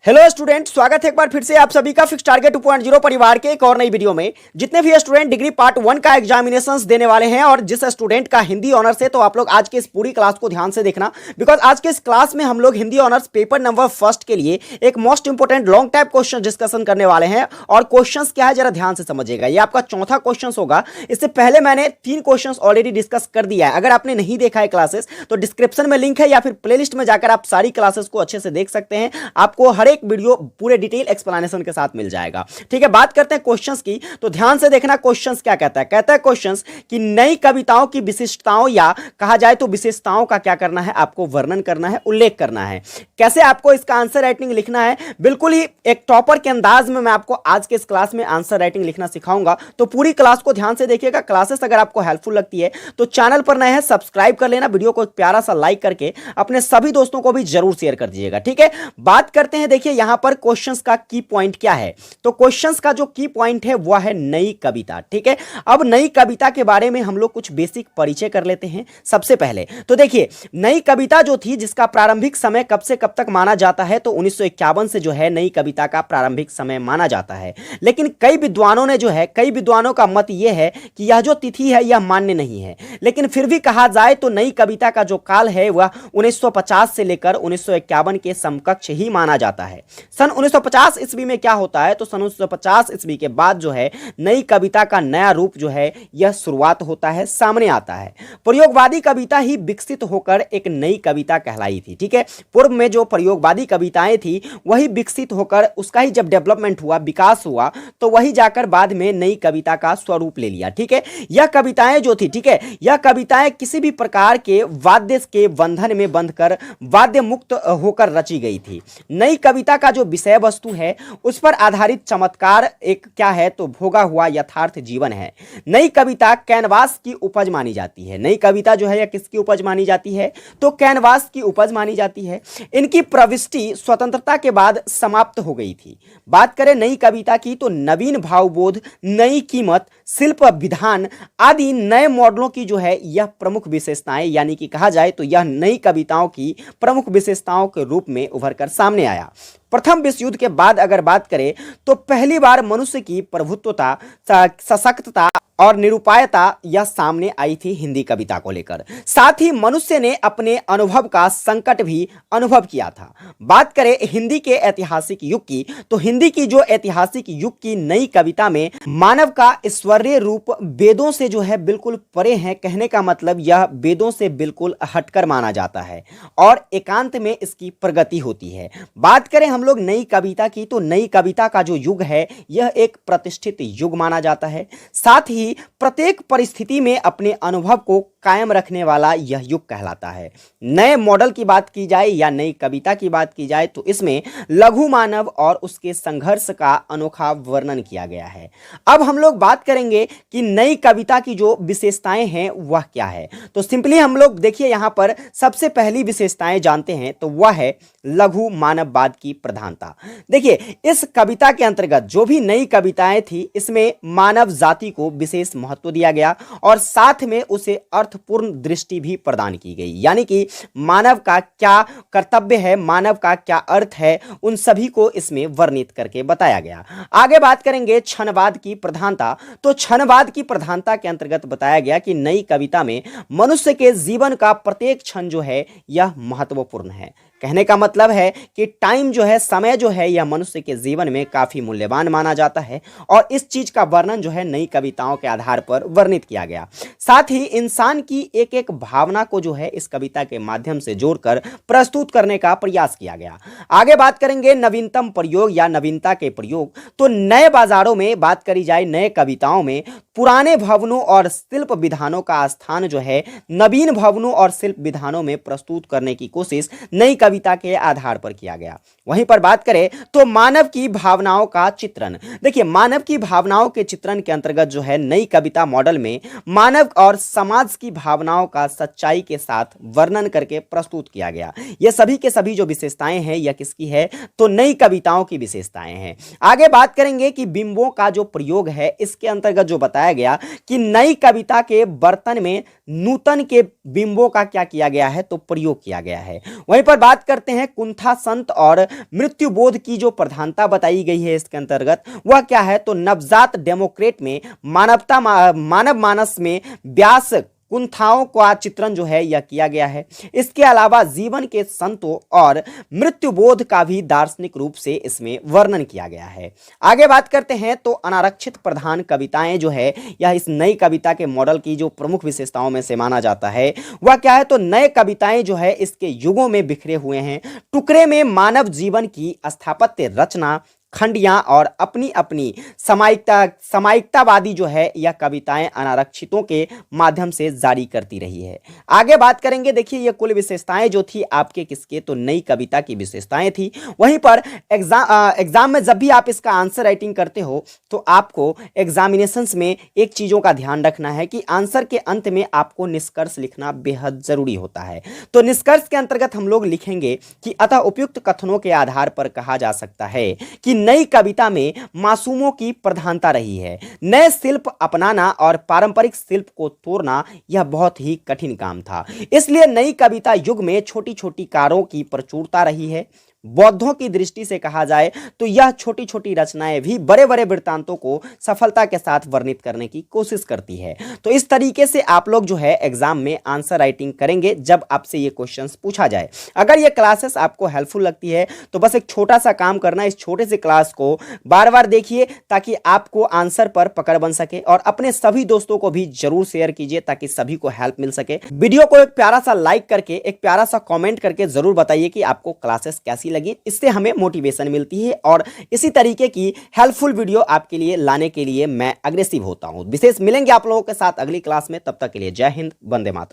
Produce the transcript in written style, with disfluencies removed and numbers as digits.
Hello student, स्वागत है एक बार फिर से आप सभी का फिक्स टारगेट 2.0 परिवार के एक और नई वीडियो में। जितने भी स्टूडेंट डिग्री पार्ट 1 का एग्जामिनेशंस देने वाले हैं और जिस स्टूडेंट का हिंदी ऑनर्स है, तो आप लोग आज के इस पूरी क्लास को ध्यान से देखना, बिकॉज आज के इस क्लास में हम लोग Hindi honours paper number first के लिए एक most important long type question discussion करने वाले हैं। और क्वेश्चन क्या है जरा ध्यान से समझिएगा, ये आपका चौथा क्वेश्चन होगा। इससे पहले मैंने 3 क्वेश्चन ऑलरेडी डिस्कस कर दिया है। अगर आपने नहीं देखा है क्लासेस तो डिस्क्रिप्शन में लिंक है या फिर प्लेलिस्ट में जाकर आप सारी क्लासेस को अच्छे से देख सकते हैं। आपको हर एक वीडियो पूरे डिटेल एक्सप्लेनेशन के साथ मिल जाएगा। ठीक है, बात करते हैं क्वेश्चंस की, तो ध्यान से देखना क्वेश्चंस क्या कहता है। कहता है क्वेश्चंस कि नई कविताओं की विशिष्टताओं या कहा जाए तो विशेषताओं का क्या करना है, आपको वर्णन करना है, उल्लेख करना है। कैसे आपको इसका आंसर राइटिंग लिखना है, बिल्कुल ही एक टॉपर के अंदाज में मैं आपको आज के इस क्लास में आंसर राइटिंग लिखना सिखाऊंगा। तो पूरी क्लास को ध्यान से देखिएगा। क्लासेस अगर आपको हेल्पफुल लगती है तो चैनल पर नए हैं सब्सक्राइब कर लेना, वीडियो को एक प्यारा सा लाइक करके अपने सभी दोस्तों को भी जरूर शेयर कर दीजिएगा। ठीक है, बात करते हैं। देखिए यहां पर क्वेश्चंस का की पॉइंट क्या है, तो क्वेश्चंस का जो की पॉइंट है वह है नई कविता। ठीक है, अब नई कविता के बारे में हम लोग कुछ बेसिक परिचय कर लेते हैं सबसे पहले। तो देखिए नई कविता जो थी जिसका प्रारंभिक समय कब से कब तक माना जाता है, तो 1951 से जो है नई कविता का प्रारंभिक समय माना जाता है। लेकिन कई विद्वानों का मत यह है कि यह जो तिथि है यह मान्य नहीं है। लेकिन फिर भी कहा जाए तो नई कविता का जो काल है वह 1950 से लेकर 1951 के समकक्ष ही माना जाता है। सन 1950 ईस्वी में क्या होता है, तो सन 1950 ईस्वी के बाद जो है नई कविता का नया रूप जो है यह शुरुआत होता है, सामने आता है। प्रयोगवादी कविता ही विकसित होकर एक नई कविता कहलाई थी। ठीक है, पूर्व में जो प्रयोगवादी कविताएं थी वही विकसित होकर उसका ही जब डेवलपमेंट हुआ, विकास हुआ, तो वही जाकर बाद में नई कविता का स्वरूप ले लिया। ठीक है, यह कविताएं जो थी, ठीक है, यह कविताएं किसी भी प्रकार के वाद्य के बंधन में बंधकर वाद्य मुक्त होकर रची गई थी। नई कविता का जो विषय वस्तु है उस पर आधारित चमत्कार एक क्या है, तो भोगा हुआ यथार्थ जीवन है। नई कविता कैनवास की उपज मानी जाती है। नई कविता जो है यह किसकी उपज मानी जाती है, तो कैनवास की उपज मानी जाती है। इनकी प्रविष्टि स्वतंत्रता के बाद समाप्त हो गई थी। बात करें नई कविता की तो नवीन भावबोध, नई कीमत, शिल्प विधान आदि नए मॉडलों की जो है यह प्रमुख विशेषताएं, यानी कि कहा जाए तो यह नई कविताओं की प्रमुख विशेषताओं के रूप में उभरकर सामने आया। प्रथम विश्व युद्ध के बाद अगर बात करें तो पहली बार मनुष्य की प्रभुत्वता, सशक्तता और निरुपायता यह सामने आई थी हिंदी कविता को लेकर। साथ ही मनुष्य ने अपने अनुभव का संकट भी अनुभव किया था। बात करें हिंदी के ऐतिहासिक युग की, तो हिंदी की जो ऐतिहासिक युग की नई कविता में मानव का ईश्वरीय रूप वेदों से जो है बिल्कुल परे है। कहने का मतलब यह वेदों से बिल्कुल हटकर माना जाता है और एकांत में इसकी प्रगति होती है। बात करें हम लोग नई कविता की, तो नई कविता का जो युग है यह एक प्रतिष्ठित युग माना जाता है। साथ ही प्रत्येक परिस्थिति में अपने अनुभव को कायम रखने वाला यह युग कहलाता है। नए मॉडल की बात की जाए या नई कविता की बात की जाए तो इसमें लघु मानव और उसके संघर्ष का अनोखा वर्णन किया गया है। अब हम लोग बात करेंगे कि नई कविता की जो विशेषताएं हैं वह क्या है, तो सिंपली हम लोग देखिए यहां पर सबसे पहली विशेषताएं जानते हैं, तो वह है लघु मानववाद की प्रधानता। देखिए इस कविता के अंतर्गत जो भी नई कविताएं थी इसमें मानव जाति को विशेष महत्व दिया गया और साथ में उसे अर्थपूर्ण दृष्टि भी प्रदान की गई, यानी कि मानव का क्या कर्तव्य है, मानव का क्या अर्थ है, उन सभी को इसमें वर्णित करके बताया गया। आगे बात करेंगे क्षणवाद की प्रधानता, तो क्षणवाद की प्रधानता के अंतर्गत बताया गया कि नई कविता में मनुष्य के जीवन का प्रत्येक क्षण जो है यह महत्वपूर्ण है। कहने का मतलब है कि टाइम जो है, समय जो है, यह मनुष्य के जीवन में काफी मूल्यवान माना जाता है और इस चीज का वर्णन जो है नई कविताओं के आधार पर वर्णित किया गया। साथ ही इंसान की एक एक भावना को जो है इस कविता के माध्यम से जोड़कर प्रस्तुत करने का प्रयास किया गया। आगे बात करेंगे नवीनतम प्रयोग या नवीनता के प्रयोग, तो नए बाजारों में बात करी जाए नए कविताओं में पुराने भवनों और शिल्प विधानों का स्थान जो है नवीन भवनों और शिल्प विधानों में प्रस्तुत करने की कोशिश नई कविता के आधार पर किया गया। वहीं पर बात करें तो मानव की भावनाओं का चित्रण, देखिए मानव की भावनाओं के चित्रण के अंतर्गत जो है नई कविता मॉडल में मानव और समाज की भावनाओं का सच्चाई के साथ वर्णन करके प्रस्तुत किया गया। ये सभी के सभी जो विशेषताएं हैं यह किसकी है, तो नई कविताओं की विशेषताएं हैं। आगे बात करेंगे कि बिंबों का जो प्रयोग है इसके अंतर्गत जो बताया गया कि नई कविता के बर्तन में नूतन के बिंबों का क्या किया गया है, तो प्रयोग किया गया है। वहीं पर बात बात करते हैं कुंथा संत और मृत्यु बोध की जो प्रधानता बताई गई है इसके अंतर्गत वह क्या है, तो नवजात डेमोक्रेट में मानव मानस में व्यास कुंथाओं का चित्रण जो है यह किया गया है। इसके अलावा जीवन के संतों और मृत्युबोध का भी दार्शनिक रूप से इसमें वर्णन किया गया है। आगे बात करते हैं तो अनारक्षित प्रधान कविताएं जो है यह इस नई कविता के मॉडल की जो प्रमुख विशेषताओं में से माना जाता है वह क्या है, तो नए कविताएं जो है इसके युगों में बिखरे हुए हैं। टुकड़े में मानव जीवन की स्थापत्य रचना खंडियां और अपनी अपनी सामायिकतावादी जो है यह कविताएं अनारक्षितों के माध्यम से जारी करती रही है। आगे बात करेंगे, देखिए ये कुल विशेषताएं जो थी आपके किसके, तो नई कविता की विशेषताएं थी। वहीं पर एग्जाम में जब भी आप इसका आंसर राइटिंग करते हो तो आपको एग्जामिनेशंस में एक चीजों का ध्यान रखना है कि आंसर के अंत में आपको निष्कर्ष लिखना बेहद जरूरी होता है। तो निष्कर्ष के अंतर्गत हम लोग लिखेंगे कि अतः उपयुक्त कथनों के आधार पर कहा जा सकता है कि नई कविता में मासूमों की प्रधानता रही है। नए शिल्प अपनाना और पारंपरिक शिल्प को तोड़ना यह बहुत ही कठिन काम था। इसलिए नई कविता युग में छोटी छोटी कारों की प्रचुरता रही है। बौद्धों की दृष्टि से कहा जाए तो यह छोटी छोटी रचनाएं भी बड़े बड़े वृत्तांतों को सफलता के साथ वर्णित करने की कोशिश करती है। तो इस तरीके से आप लोग जो है एग्जाम में आंसर राइटिंग करेंगे जब आपसे ये क्वेश्चंस पूछा जाए। अगर ये क्लासेस आपको हेल्पफुल लगती है तो बस एक छोटा सा काम करना, इस छोटे से क्लास को बार बार देखिए ताकि आपको आंसर पर पकड़ बन सके, और अपने सभी दोस्तों को भी जरूर शेयर कीजिए ताकि सभी को हेल्प मिल सके। वीडियो को एक प्यारा सा लाइक करके, एक प्यारा सा कॉमेंट करके जरूर बताइए कि आपको क्लासेस कैसी लगी। इससे हमें मोटिवेशन मिलती है और इसी तरीके की हेल्पफुल वीडियो आपके लिए लाने के लिए मैं अग्रेसिव होता हूं। विशेष मिलेंगे आप लोगों के साथ अगली क्लास में, तब तक के लिए जय हिंद, वंदे मातरम।